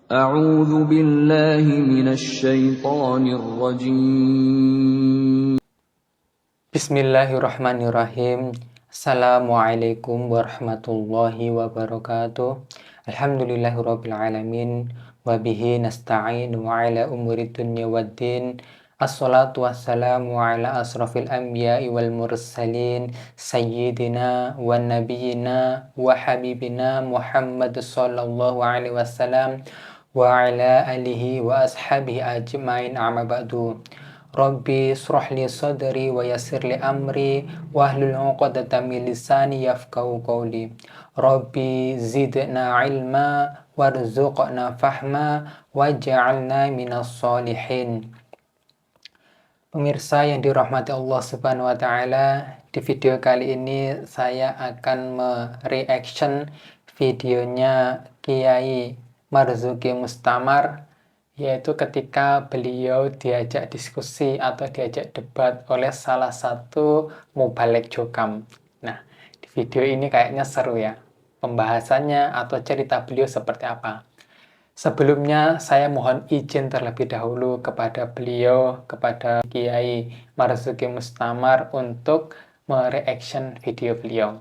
أعوذ بالله من الشيطان الرجيم. Bismillahirrahmanirrahim. Assalamualaikum warahmatullahi wabarakatuh. Alhamdulillahirrabbilalamin. Wabihi nasta'in wa ala umuri dunya waddin. Assalatu wassalamu ala asrafil anbiya'i wal mursalin. Sayyidina wa nabiyina wa habibina Muhammad sallallahu alaihi wasallam. Wa ala alihi wa ashabihi ajma'in amma ba'du. Rabbi shrah li sadri wa yassir li amri wahlul 'uqdatam min lisani yafqahu qawli. Rabbi zidna ilma warzuqna fahma waj'alna minas sholihin. Pemirsa yang dirahmati Allah Subhanahu wa taala, di video kali ini saya akan mereaction videonya Kiai Marzuki Mustamar, yaitu ketika beliau diajak diskusi atau diajak debat oleh salah satu mubalek jokam. Nah, di video ini kayaknya seru ya, pembahasannya atau cerita beliau seperti apa. Sebelumnya saya mohon izin terlebih dahulu kepada beliau, kepada Kiai Marzuki Mustamar untuk mereaction video beliau.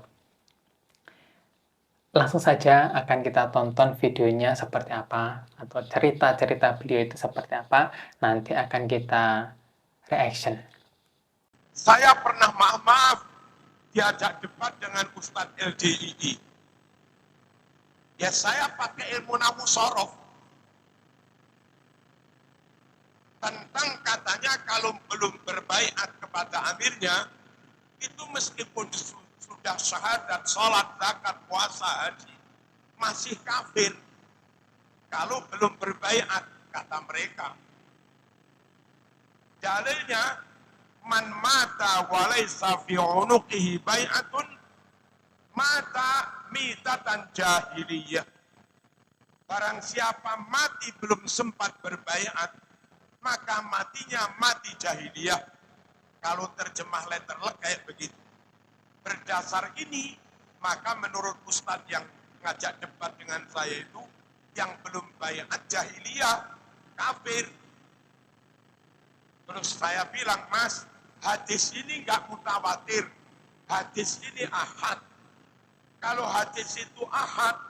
Langsung saja akan kita tonton videonya seperti apa, atau cerita-cerita beliau itu seperti apa, nanti akan kita reaction. Saya pernah maaf diajak debat dengan Ustadz LDII. Ya saya pakai ilmu nahu sorof. Tentang katanya kalau belum berbaiat kepada amirnya, itu meskipun sudah syahadat, sholat, zakat, puasa, haji, masih kafir. Kalau belum berbaiat, kata mereka. Dalilnya, man mata walaysa fi unuqihi bai'atun mata mitatan jahiliyah. Barang siapa mati belum sempat berbaiat, maka matinya mati jahiliyah. Kalau terjemah letterlek kayak begitu. Berdasar ini, maka menurut Ustadz yang ngajak debat dengan saya itu, yang belum baiat jahiliyah, kafir. Terus saya bilang, Mas, hadis ini nggak mutawatir, hadis ini ahad. Kalau hadis itu ahad,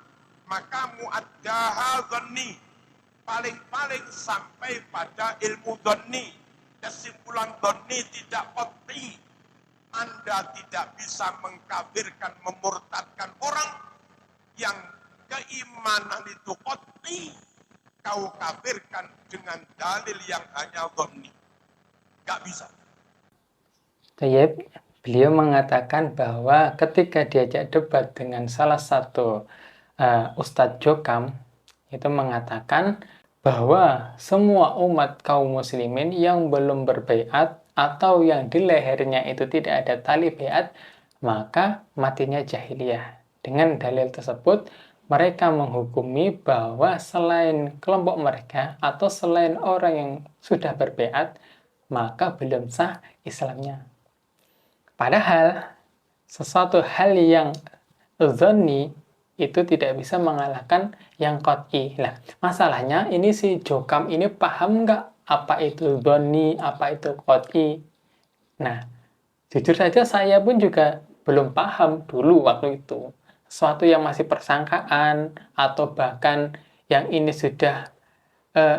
maka mu'addaha dhanni, paling-paling sampai pada ilmu dhanni. Kesimpulan dhanni tidak qat'i. Anda tidak bisa mengkafirkan, memurtadkan orang yang keimanan itu qat'i. Kau kafirkan dengan dalil yang hanya dhanni. Nggak bisa. Beliau mengatakan bahwa ketika diajak debat dengan salah satu Ustadz Jokam, itu mengatakan bahwa semua umat kaum muslimin yang belum berbaiat atau yang di lehernya itu tidak ada tali baiat, maka matinya jahiliyah. Dengan dalil tersebut, mereka menghukumi bahwa selain kelompok mereka atau selain orang yang sudah berbaiat, maka belum sah Islamnya. Padahal sesuatu hal yang dzanni itu tidak bisa mengalahkan yang qat'i. Nah, masalahnya ini si Jokam ini paham nggak apa itu dzanni, apa itu qat'i? Nah, jujur saja saya pun juga belum paham dulu waktu itu. Sesuatu yang masih persangkaan atau bahkan yang ini sudah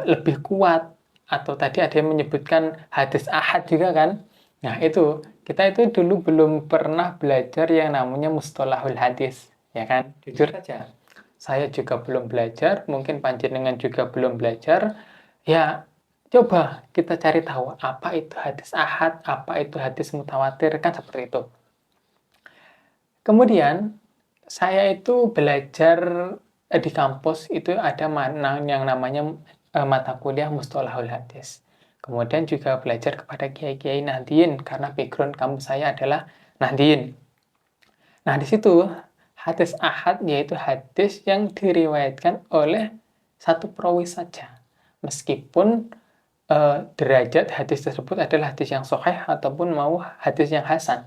lebih kuat, atau tadi ada yang menyebutkan hadis ahad juga kan. Nah, itu kita itu dulu belum pernah belajar yang namanya mustalahul hadis, ya kan? Jujur saja, saya juga belum belajar, mungkin panjenengan juga belum belajar. Ya, coba kita cari tahu apa itu hadis ahad, apa itu hadis mutawatir, kan seperti itu. Kemudian saya itu belajar di kampus itu ada yang namanya mata kuliah mustalahul hadis. Kemudian juga belajar kepada kiai-kiai Nahdien karena background kampus saya adalah Nahdien. Nah, di situ hadis ahad yaitu hadis yang diriwayatkan oleh satu perawi saja. Meskipun derajat hadis tersebut adalah hadis yang sahih ataupun mau hadis yang hasan.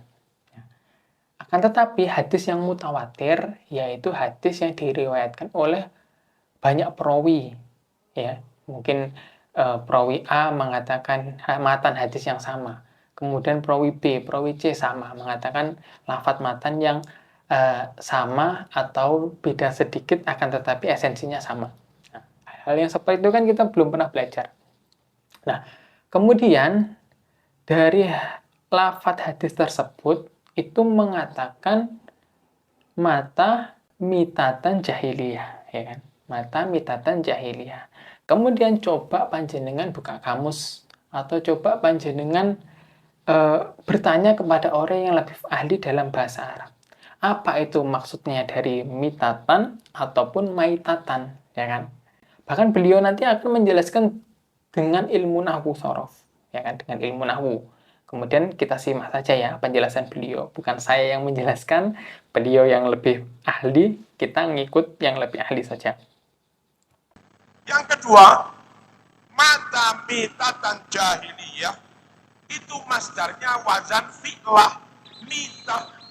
Akan tetapi hadis yang mutawatir yaitu hadis yang diriwayatkan oleh banyak perawi. ya. Mungkin perawi A mengatakan matan hadis yang sama. Kemudian perawi B, perawi C sama mengatakan lafadz matan yang sama atau beda sedikit akan tetapi esensinya sama. Nah, hal yang seperti itu kan kita belum pernah belajar. Nah, kemudian dari lafadz hadis tersebut itu mengatakan mata mitatan jahiliyah, ya kan? Mata mitatan jahiliyah. Kemudian coba panjenengan buka kamus atau coba panjenengan bertanya kepada orang yang lebih ahli dalam bahasa Arab. Apa itu maksudnya dari mitatan ataupun maitatan, ya kan? Bahkan beliau nanti akan menjelaskan dengan ilmu nahwu sorof, ya kan? Dengan ilmu nahwu. Kemudian kita simak saja ya penjelasan beliau. Bukan saya yang menjelaskan, beliau yang lebih ahli, kita ngikut yang lebih ahli saja. Yang kedua, mata mitatan jahiliyah itu masdarnya wazan fi'lah, mita.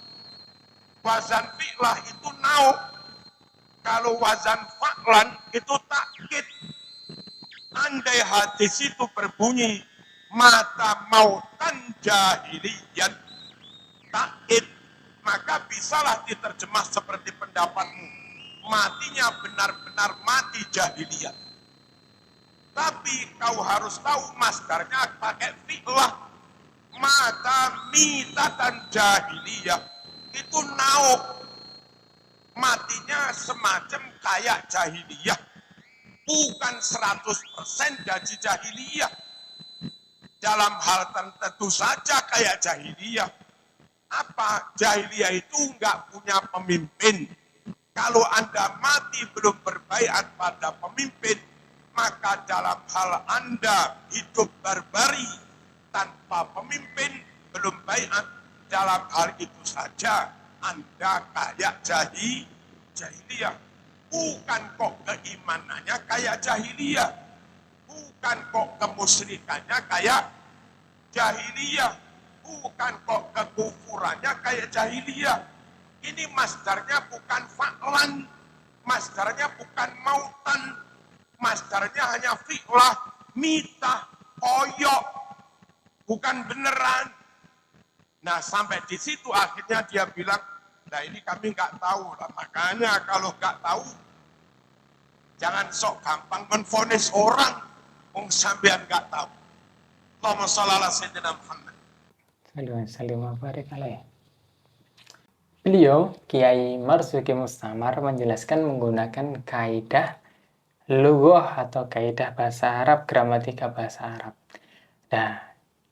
Wazan fi'lah itu nau. Kalau wazan fa'lan itu takkid. Andai hadis itu berbunyi mata mautan jahiliyan takkid, maka bisalah diterjemah seperti pendapatmu. Matinya benar-benar mati jahiliyah. Tapi kau harus tahu masdarnya pakai fi'lah. Mata mitatan jahiliyah itu nauk. Matinya semacam kayak jahiliyah. Bukan 100% jadi jahiliyah. Dalam hal tertentu saja kayak jahiliyah. Apa? Jahiliyah itu nggak punya pemimpin. Kalau Anda mati belum berbaiat pada pemimpin, maka dalam hal Anda hidup barbari tanpa pemimpin, belum baiat, dalam hal itu saja Anda kayak jahiliyah. Bukan kok keimanannya kayak jahiliyah. Bukan kok kemusyrikannya kayak jahiliyah. Bukan kok kekufurannya kayak jahiliyah. Ini masdarnya bukan fa'lan. Masdarnya bukan mautan. Masdarnya hanya fi'lah, mitah, koyok. Bukan beneran. Nah sampai di situ akhirnya dia bilang, nah ini kami nggak tahu lah. Makanya kalau nggak tahu, jangan sok gampang menvonis orang. Sampean nggak tahu. Allahumma shalli ala sayyidina Muhammad. Beliau, Kiai Marzuki Mustamar, menjelaskan menggunakan kaidah lughah atau kaidah bahasa Arab, gramatika bahasa Arab. Nah,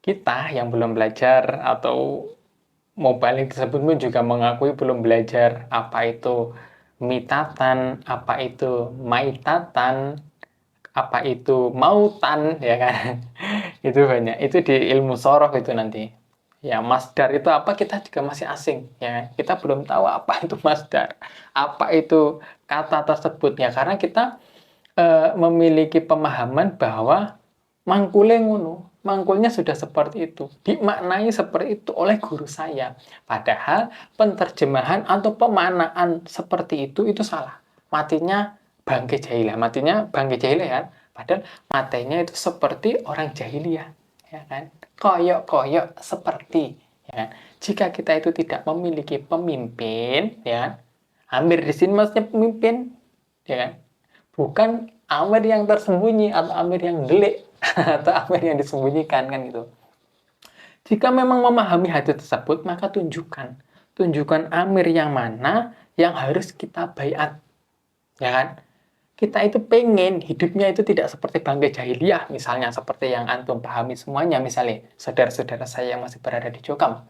kita yang belum belajar atau mau balik tersebut pun juga mengakui belum belajar apa itu mitatan, apa itu maitatan, apa itu mautan, ya kan? Itu banyak. Itu di ilmu sorof itu nanti. Ya, masdar itu apa kita juga masih asing, ya. Kita belum tahu apa itu masdar, apa itu kata tersebut, ya. Karena kita memiliki pemahaman bahwa mangkule ngono, mangkulnya sudah seperti itu, dimaknai seperti itu oleh guru saya. Padahal penterjemahan atau pemaknaan seperti itu salah. Matinya bangke jahiliyah, matinya bangke jahiliyah kan? Padahal matanya itu seperti orang jahiliyah, ya kan? Koyok-koyok seperti, ya kan? Jika kita itu tidak memiliki pemimpin, ya kan? Amir di sini maksudnya pemimpin, ya kan? Bukan amir yang tersembunyi atau amir yang delik atau amir yang disembunyikan, kan gitu. Jika memang memahami hadis tersebut, maka tunjukkan amir yang mana yang harus kita baiat, ya kan? Kita itu pengen hidupnya itu tidak seperti bangkai jahiliyah, misalnya seperti yang antum pahami semuanya, misalnya saudara-saudara saya yang masih berada di Jokam.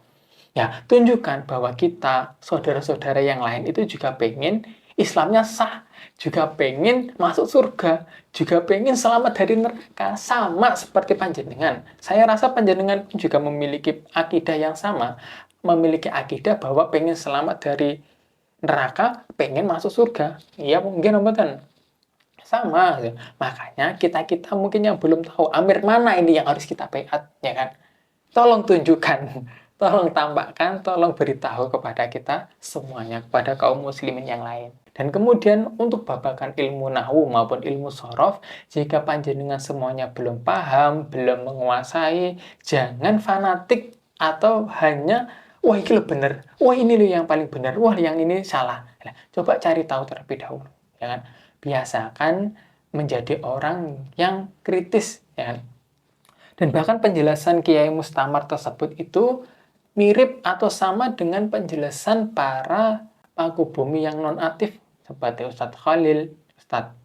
Ya, tunjukkan bahwa kita, saudara-saudara yang lain itu juga pengen Islamnya sah, juga pengen masuk surga, juga pengen selamat dari neraka, sama seperti panjenengan. Saya rasa panjenengan juga memiliki akidah yang sama, memiliki akidah bahwa pengen selamat dari neraka, pengen masuk surga. Iya, mungkin betul. Sama, makanya kita mungkin yang belum tahu amir mana ini yang harus kita baiat, ya kan? Tolong tunjukkan tolong tampakkan, tolong beritahu kepada kita semuanya, kepada kaum muslimin yang lain. Dan kemudian untuk babakan ilmu nahwu maupun ilmu sorof, jika panjenengan semuanya belum paham, belum menguasai, jangan fanatik atau hanya wah ini loh bener, wah ini loh yang paling benar, wah yang ini salah. Nah, coba cari tahu terlebih dahulu, ya kan? Biasakan menjadi orang yang kritis, ya kan? Dan bahkan penjelasan Kiai Mustamar tersebut itu mirip atau sama dengan penjelasan para paku bumi yang non-aktif seperti Ustadz Khalil, Ustadz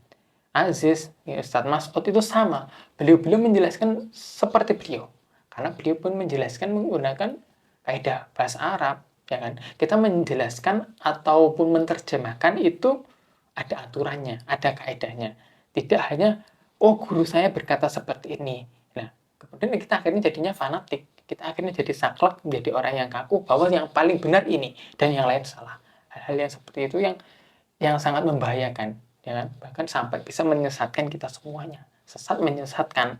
Aziz, Ustadz Mas'ud itu sama. Beliau-beliau menjelaskan seperti beliau. Karena beliau pun menjelaskan menggunakan kaidah bahasa Arab, ya kan? Kita menjelaskan ataupun menerjemahkan itu ada aturannya, ada kaidahnya. Tidak hanya oh guru saya berkata seperti ini. Nah, kemudian kita akhirnya jadinya fanatik. Kita akhirnya jadi saklek, menjadi orang yang kaku bahwa yang paling benar ini dan yang lain salah. Hal-hal yang seperti itu yang sangat membahayakan, ya kan? Bahkan sampai bisa menyesatkan kita semuanya. Sesat menyesatkan.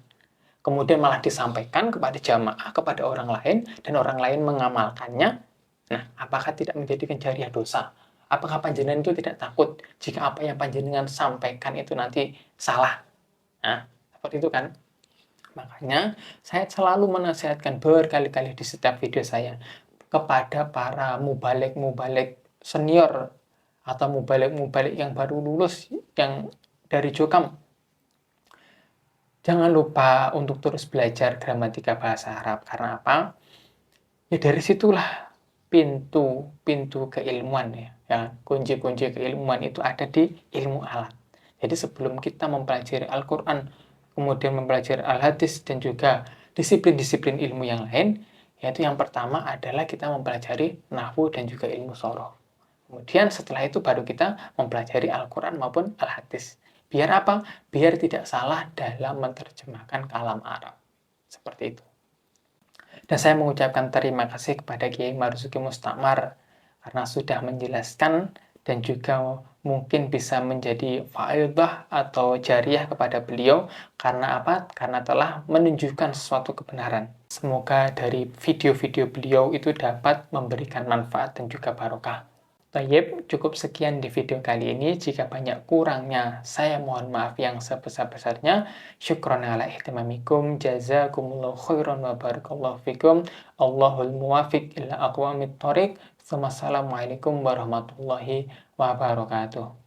Kemudian malah disampaikan kepada jamaah, kepada orang lain, dan orang lain mengamalkannya. Nah, apakah tidak menjadikan jariah dosa? Apakah panjenengan itu tidak takut jika apa yang panjenengan sampaikan itu nanti salah? Nah, seperti itu kan? Makanya saya selalu menasihatkan berkali-kali di setiap video saya kepada para mubalik-mubalik senior atau mubalik-mubalik yang baru lulus yang dari Jokam. Jangan lupa untuk terus belajar gramatika bahasa Arab. Karena apa? Ya dari situlah pintu keilmuan ya. Kunci-kunci keilmuan itu ada di ilmu alat. Jadi sebelum kita mempelajari Al-Quran, kemudian mempelajari Al-Hadis, dan juga disiplin-disiplin ilmu yang lain, yaitu yang pertama adalah kita mempelajari nahwu dan juga ilmu sorof. Kemudian setelah itu baru kita mempelajari Al-Quran maupun Al-Hadis. Biar apa? Biar tidak salah dalam menerjemahkan kalam Arab. Seperti itu. Dan saya mengucapkan terima kasih kepada Kiai Marzuki Mustamar karena sudah menjelaskan dan juga mungkin bisa menjadi faedah atau jariah kepada beliau. Karena apa? Karena telah menunjukkan sesuatu kebenaran. Semoga dari video-video beliau itu dapat memberikan manfaat dan juga barokah. Baik, cukup sekian di video kali ini. Jika banyak kurangnya, saya mohon maaf yang sebesar-besarnya. Syukron ala ihtimamikum, jazakumullahu khairan wa barakallahu fikum. Allahul muwafiq ila aqwamit thoriq. Wassalamualaikum warahmatullahi wabarakatuh.